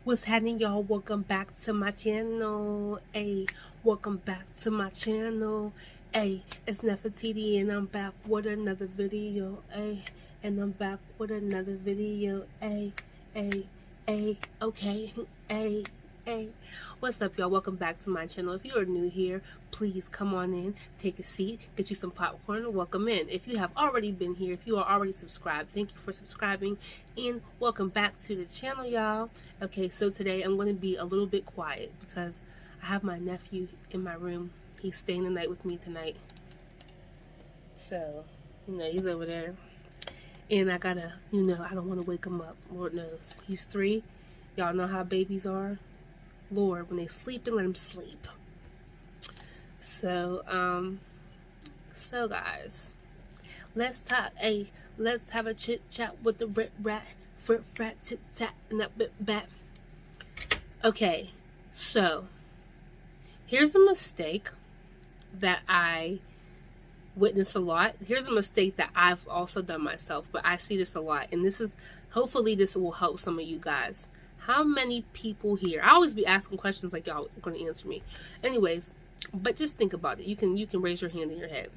What's happening, y'all? Welcome back to my channel. Hey, welcome back to my channel. Hey, it's Nefertiti and I'm back with another video. Hey, and I'm back with another video. Hey, okay. Hey, what's up, y'all? Welcome back to my channel. If you are new here, please come on in, take a seat, get you some popcorn, and welcome in. If you have already been here, if you are already subscribed, thank you for subscribing, and welcome back to the channel, y'all. Okay, so today I'm going to be a little bit quiet because I have my nephew in my room. He's staying the night with me tonight. So, he's over there. And I gotta, I don't want to wake him up. Lord knows. He's 3. Y'all know how babies are. Lord, when they sleep, then let them sleep. So guys, let's talk. Hey, let's have a chit chat with the rat, frit frat, tit tat, and that bit bat. Okay, so here's a mistake that I witness a lot. Here's a mistake that I've also done myself, but I see this a lot, and hopefully this will help some of you guys. How many people here, I always be asking questions like y'all are going to answer me. Anyways, but just think about it. You can raise your hand in your head.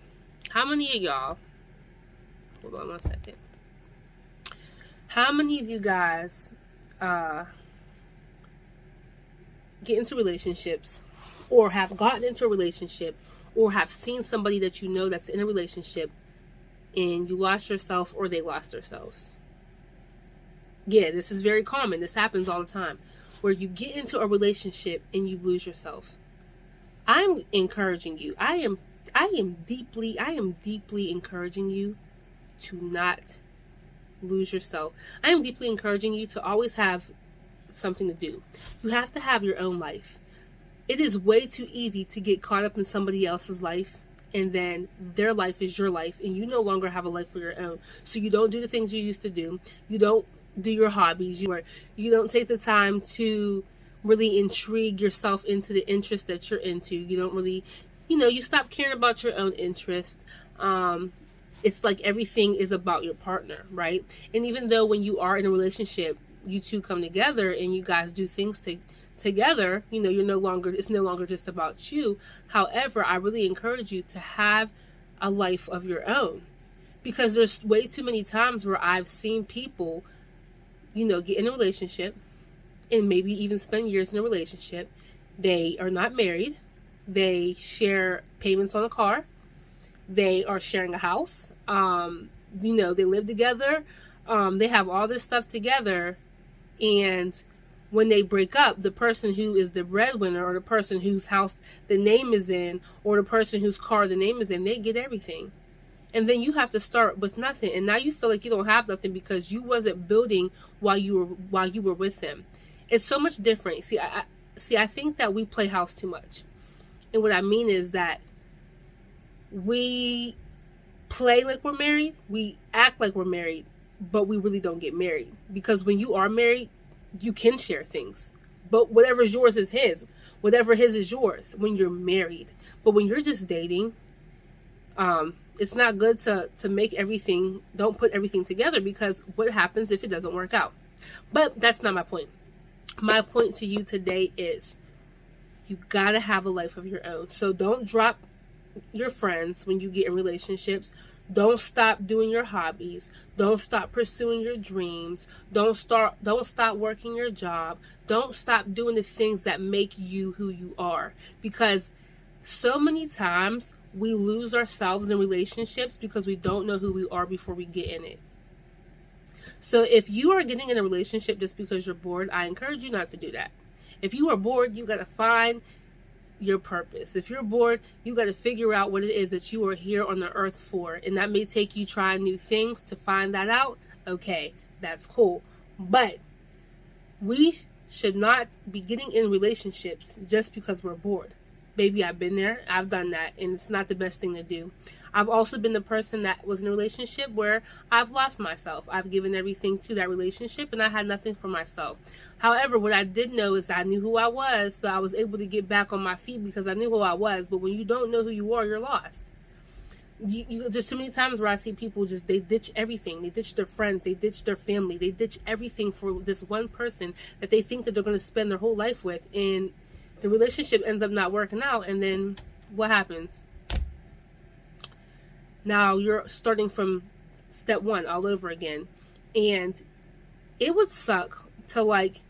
How many of y'all, hold on 1 second. How many of you guys get into relationships, or have gotten into a relationship, or have seen somebody that you know that's in a relationship and you lost yourself or they lost themselves? Yeah, this is very common. This happens all the time, where you get into a relationship and you lose yourself. I'm encouraging you. I am deeply encouraging you to not lose yourself. I am deeply encouraging you to always have something to do. You have to have your own life. It is way too easy to get caught up in somebody else's life, and then their life is your life, and you no longer have a life for your own. So you don't do the things you used to do. You don't do your hobbies. You don't take the time to really intrigue yourself into the interest that you're into. You don't really, you stop caring about your own interest. It's like everything is about your partner, right? And even though when you are in a relationship, you two come together and you guys do things together, it's no longer just about you. However, I really encourage you to have a life of your own, because there's way too many times where I've seen people get in a relationship and maybe even spend years in a relationship. They are not married. They share payments on a car. They are sharing a house. They live together. They have all this stuff together. And when they break up, the person who is the breadwinner, or the person whose house the name is in, or the person whose car the name is in, they get everything. And then you have to start with nothing, and now you feel like you don't have nothing because you wasn't building while you were with them. It's so much different. I think that we play house too much, and what I mean is that we play like we're married, we act like we're married, but we really don't get married. Because when you are married, you can share things, but whatever's yours is his. Whatever his is yours when you're married. But when you're just dating, it's not good to make everything, don't put everything together, because what happens if it doesn't work out? But that's not my point. My point to you today is you gotta have a life of your own. So don't drop your friends when you get in relationships. Don't stop doing your hobbies. Don't stop pursuing your dreams. Don't stop working your job. Don't stop doing the things that make you who you are. Because so many times we lose ourselves in relationships because we don't know who we are before we get in it. So if you are getting in a relationship just because you're bored, I encourage you not to do that. If you are bored, you got to find your purpose. If you're bored, you got to figure out what it is that you are here on the earth for. And that may take you trying new things to find that out. Okay, that's cool. But we should not be getting in relationships just because we're bored. Baby, I've been there. I've done that. And it's not the best thing to do. I've also been the person that was in a relationship where I've lost myself. I've given everything to that relationship and I had nothing for myself. However, what I did know is I knew who I was, so I was able to get back on my feet because I knew who I was. But when you don't know who you are, you're lost. There's too many times where I see people they ditch everything. They ditch their friends, they ditch their family, they ditch everything for this one person that they think that they're going to spend their whole life with, and the relationship ends up not working out. And then what happens? Now you're starting from step one all over again, and it would suck to like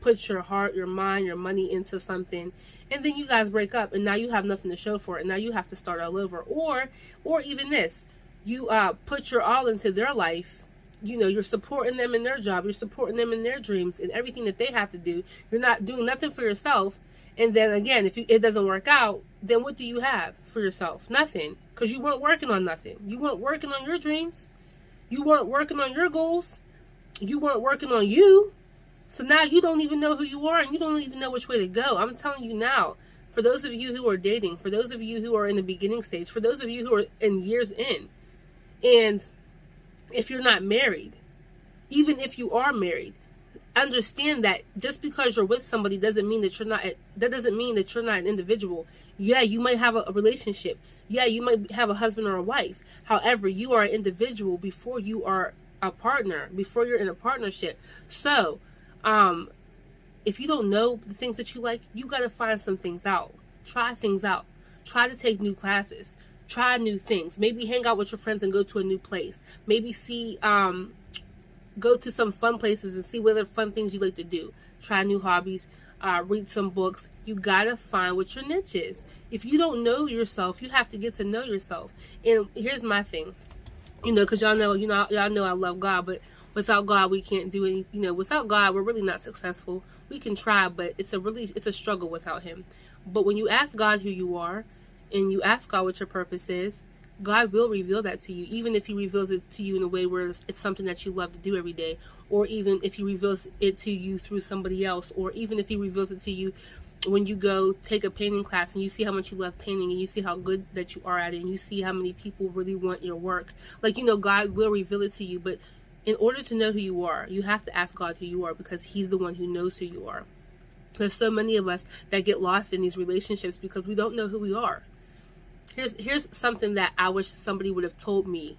put your heart, your mind, your money into something, and then you guys break up, and now you have nothing to show for it, and now you have to start all over. Or even this, you put your all into their life. You're supporting them in their job, you're supporting them in their dreams and everything that they have to do. You're not doing nothing for yourself. And then again, if it doesn't work out, then what do you have for yourself? Nothing, because you weren't working on nothing. You weren't working on your dreams. You weren't working on your goals. You weren't working on you. So now you don't even know who you are, and you don't even know which way to go. I'm telling you now, for those of you who are dating, for those of you who are in the beginning stage, for those of you who are in years in, and if you're not married, even if you are married, understand that just because you're with somebody doesn't mean that you're not an individual. Yeah, you might have a relationship. Yeah, you might have a husband or a wife. However, you are an individual before you are a partner, before you're in a partnership. So, if you don't know the things that you like, you got to find some things out. Try things out. Try to take new classes. Try new things. Maybe hang out with your friends and go to a new place. Maybe go to some fun places and see what other fun things you like to do. Try new hobbies. Read some books. You got to find what your niche is. If you don't know yourself, you have to get to know yourself. And here's my thing. Because y'all know I love God, but without God, we can't do any. Without God, we're really not successful. We can try, but it's a struggle without Him. But when you ask God who you are, and you ask God what your purpose is, God will reveal that to you. Even if He reveals it to you in a way where it's something that you love to do every day, or even if He reveals it to you through somebody else, or even if He reveals it to you when you go take a painting class and you see how much you love painting and you see how good that you are at it and you see how many people really want your work. God will reveal it to you, but in order to know who you are, you have to ask God who you are, because He's the one who knows who you are. There's so many of us that get lost in these relationships because we don't know who we are. Here's something that I wish somebody would have told me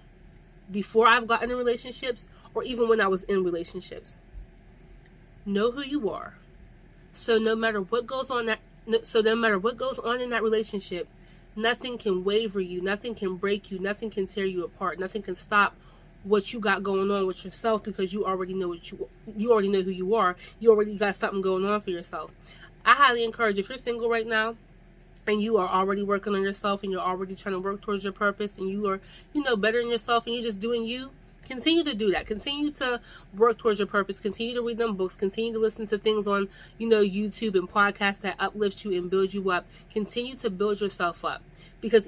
before I've gotten in relationships, or even when I was in relationships. Know who you are. So no matter what goes on in that relationship, nothing can waver you, nothing can break you, nothing can tear you apart, nothing can stop what you got going on with yourself, because you already know you already know who you are. You already got something going on for yourself. I highly encourage, if you're single right now and you are already working on yourself and you're already trying to work towards your purpose and you are, bettering yourself and you're just doing you, continue to do that. Continue to work towards your purpose. Continue to read them books. Continue to listen to things on, YouTube and podcasts that uplift you and build you up. Continue to build yourself up, because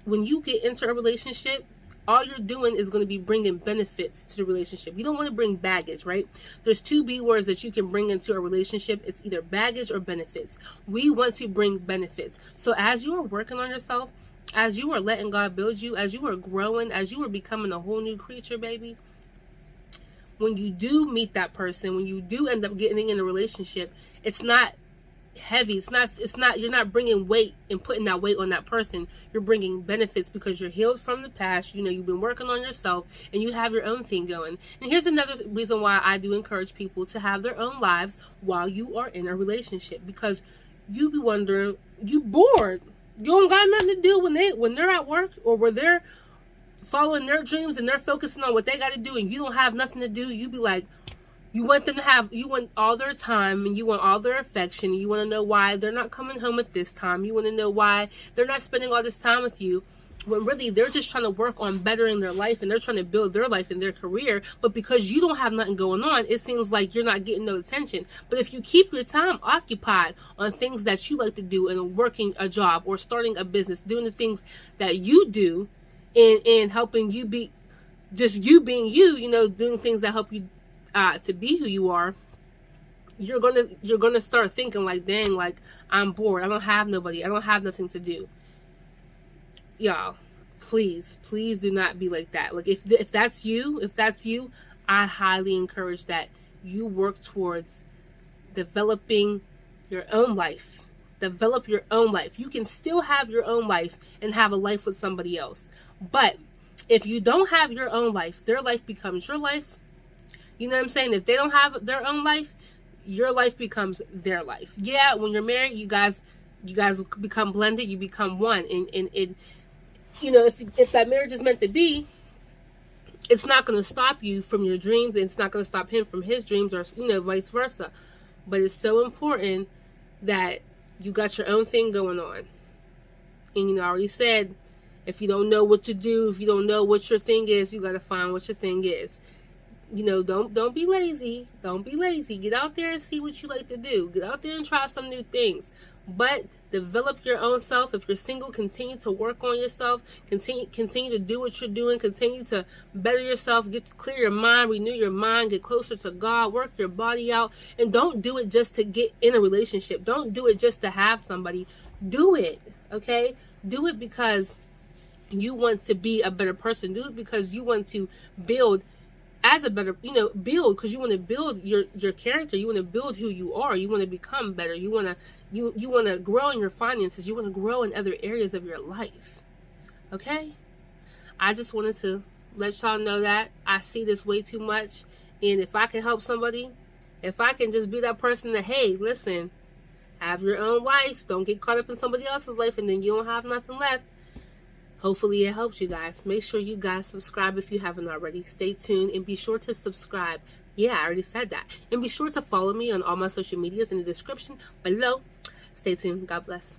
when you get into a relationship, all you're doing is going to be bringing benefits to the relationship. You don't want to bring baggage, right? There's 2 B words that you can bring into a relationship. It's either baggage or benefits. We want to bring benefits. So as you are working on yourself, as you are letting God build you, as you are growing, as you are becoming a whole new creature, baby, when you do meet that person, when you do end up getting in a relationship, it's not heavy. It's not, you're not bringing weight and putting that weight on that person. You're bringing benefits because you're healed from the past. You've been working on yourself and you have your own thing going. And here's another reason why I do encourage people to have their own lives while you are in a relationship, because you be wondering, you bored. You don't got nothing to do when they're at work, or when they're following their dreams and they're focusing on what they got to do, and you don't have nothing to do. You be like, you want all their time and you want all their affection. You want to know why they're not coming home at this time. You want to know why they're not spending all this time with you, when really they're just trying to work on bettering their life and they're trying to build their life and their career. But because you don't have nothing going on, it seems like you're not getting no attention. But if you keep your time occupied on things that you like to do, and working a job or starting a business, doing the things that you do, and helping you be just you being you, doing things that help you to be who you are, you're gonna start thinking like, dang, like, I'm bored. I don't have nobody. I don't have nothing to do. Y'all, Please do not be like that. Like if that's you, I highly encourage that you work towards developing your own life. Develop your own life. You can still have your own life and have a life with somebody else. But if you don't have your own life, their life becomes your life. You know what I'm saying? If they don't have their own life, your life becomes their life. Yeah, when you're married, you guys become blended, you become one. And if that marriage is meant to be, it's not going to stop you from your dreams, and it's not going to stop him from his dreams, or vice versa. But it's so important that you got your own thing going on. And I already said, if you don't know what to do, if you don't know what your thing is, you got to find what your thing is. Don't be lazy. Don't be lazy. Get out there and see what you like to do. Get out there and try some new things. But develop your own self. If you're single, continue to work on yourself. Continue to do what you're doing. Continue to better yourself. Clear your mind, renew your mind, get closer to God, work your body out. And don't do it just to get in a relationship. Don't do it just to have somebody. Do it, okay? Do it because you want to be a better person. Do it because you want to build as a better, build, because you want to build your character. You want to build who you are. You want to become better. You want to grow in your finances. You want to grow in other areas of your life. Okay? I just wanted to let y'all know that I see this way too much. And if I can help somebody, if I can just be that person that, hey, listen, have your own life. Don't get caught up in somebody else's life and then you don't have nothing left. Hopefully it helps you guys. Make sure you guys subscribe if you haven't already. Stay tuned and be sure to subscribe. Yeah, I already said that. And be sure to follow me on all my social medias in the description below. Stay tuned. God bless.